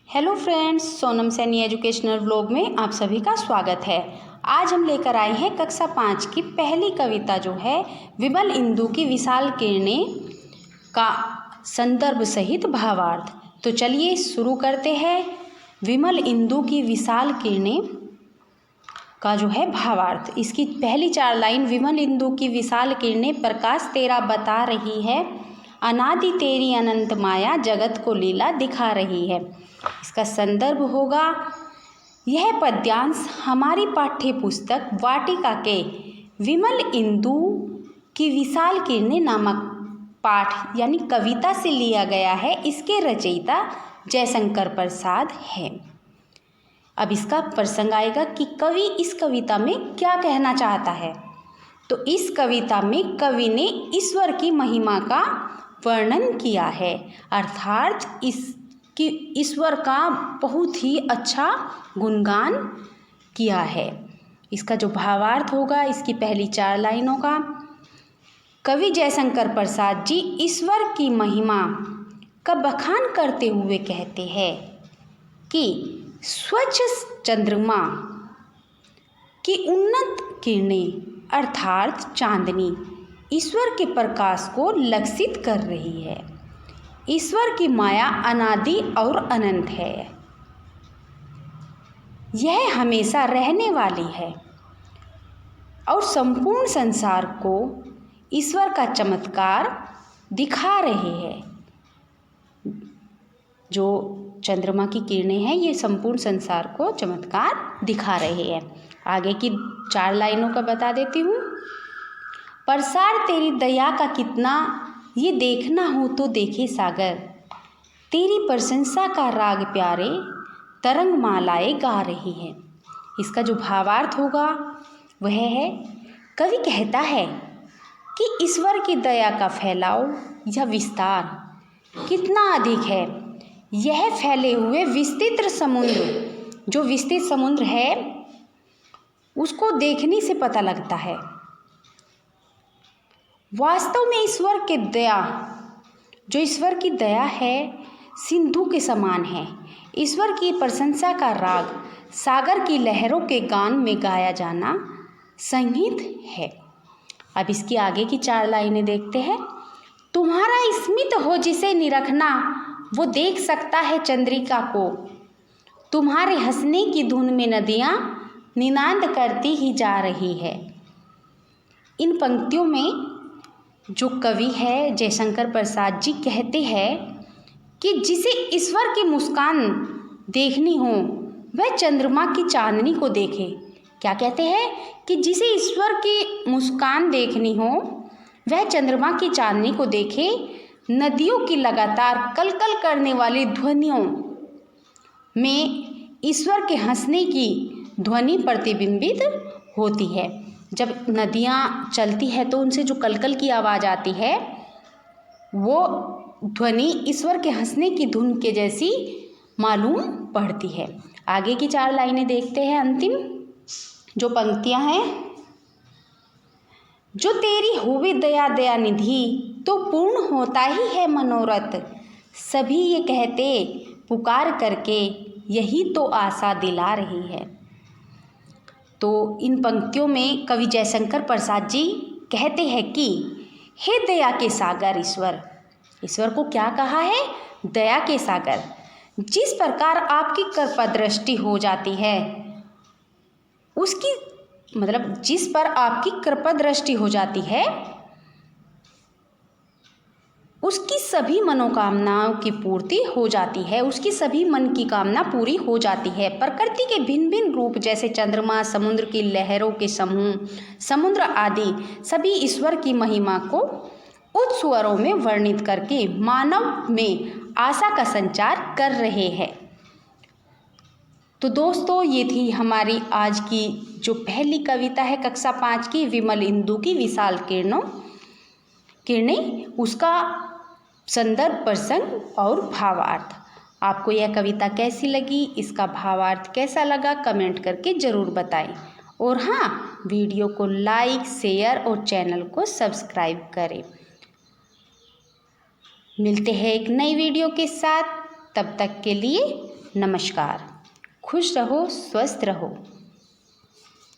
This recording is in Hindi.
Hello friends, Sonam Saini educational vlog में आप सभी का स्वागत है। आज हम लेकर आए हैं कक्षा 5 की पहली कविता जो है विमल इंदु की विशाल किरणें का संदर्भ सहित भावार्थ। तो चलिए शुरू करते हैं। विमल इंदु की विशाल किरणें का जो है भावार्थ। इसकी पहली 4 लाइन, विमल इंदु की विशाल किरणें प्रकाश तेरा बता रही है, अनादि तेरी अनंत माया जगत को लीला दिखा रही है। इसका संदर्भ होगा, यह पद्यांश हमारी पाठ्य पुस्तक वाटिका के विमल इंदु की विशाल किरणें नामक पाठ यानी कविता से लिया गया है। इसके रचयिता जयशंकर प्रसाद है। अब इसका प्रसंग आएगा कि कवि इस कविता में क्या कहना चाहता है। तो इस कविता में कवि ने ईश्वर की महिमा का वर्णन किया है, अर्थात कि ईश्वर का बहुत ही अच्छा गुणगान किया है। इसका जो भावार्थ होगा इसकी पहली 4 लाइनों का, कवि जयशंकर प्रसाद जी ईश्वर की महिमा का बखान करते हुए कहते हैं कि स्वच्छ चंद्रमा की उन्नत किरणें अर्थात चांदनी ईश्वर के प्रकाश को लक्षित कर रही है। ईश्वर की माया अनादि और अनंत है, यह हमेशा रहने वाली है और संपूर्ण संसार को ईश्वर का चमत्कार दिखा रहे हैं। जो चंद्रमा की किरणें हैं ये संपूर्ण संसार को चमत्कार दिखा रहे हैं। आगे की 4 लाइनों का बता देती हूँ। प्रसार तेरी दया का कितना, ये देखना हो तो देखे सागर, तेरी प्रशंसा का राग प्यारे तरंग मालाएं गा रही है। इसका जो भावार्थ होगा वह है, कवि कहता है कि ईश्वर की दया का फैलाव या विस्तार कितना अधिक है। यह फैले हुए विस्तृत समुद्र, जो विस्तृत समुद्र है उसको देखने से पता लगता है। वास्तव में ईश्वर की दया, जो ईश्वर की दया है सिंधु के समान है। ईश्वर की प्रशंसा का राग सागर की लहरों के गान में गाया जाना संगीत है। अब इसकी आगे की 4 लाइनें देखते हैं। तुम्हारा स्मित हो जिसे निरखना, वो देख सकता है चंद्रिका को, तुम्हारे हंसने की धुन में नदियाँ निनाद करती ही जा रही है। इन पंक्तियों में जो कवि है जयशंकर प्रसाद जी कहते हैं कि जिसे ईश्वर की मुस्कान देखनी हो वह चंद्रमा की चांदनी को देखे। क्या कहते हैं कि जिसे ईश्वर की मुस्कान देखनी हो वह चंद्रमा की चांदनी को देखे। नदियों की लगातार कलकल करने वाली ध्वनियों में ईश्वर के हंसने की ध्वनि प्रतिबिंबित होती है। जब नदियाँ चलती है तो उनसे जो कलकल की आवाज़ आती है वो ध्वनि ईश्वर के हंसने की धुन के जैसी मालूम पड़ती है। आगे की 4 लाइनें देखते हैं। अंतिम जो पंक्तियां हैं, जो तेरी होवे दया दया निधि तो पूर्ण होता ही है मनोरथ, सभी ये कहते पुकार करके यही तो आशा दिला रही है। तो इन पंक्तियों में कवि जयशंकर प्रसाद जी कहते हैं कि हे दया के सागर ईश्वर, ईश्वर को क्या कहा है? दया के सागर। जिस प्रकार आपकी कृपा दृष्टि हो जाती है उसकी मतलब जिस पर आपकी कृपा दृष्टि हो जाती है उसकी सभी मनोकामनाओं की पूर्ति हो जाती है, उसकी सभी मन की कामना पूरी हो जाती है। प्रकृति के भिन्न भिन्न रूप जैसे चंद्रमा, समुद्र की लहरों के समूह, समुद्र आदि सभी ईश्वर की महिमा को उच्च स्वरों में वर्णित करके मानव में आशा का संचार कर रहे हैं। तो दोस्तों ये थी हमारी आज की जो पहली कविता है कक्षा 5 की विमल इंदु की विशाल किरणें, उसका संदर्भ, प्रसंग और भावार्थ। आपको यह कविता कैसी लगी, इसका भावार्थ कैसा लगा, कमेंट करके ज़रूर बताएं। और हाँ, वीडियो को लाइक, शेयर और चैनल को सब्सक्राइब करें। मिलते हैं एक नई वीडियो के साथ, तब तक के लिए नमस्कार। खुश रहो, स्वस्थ रहो।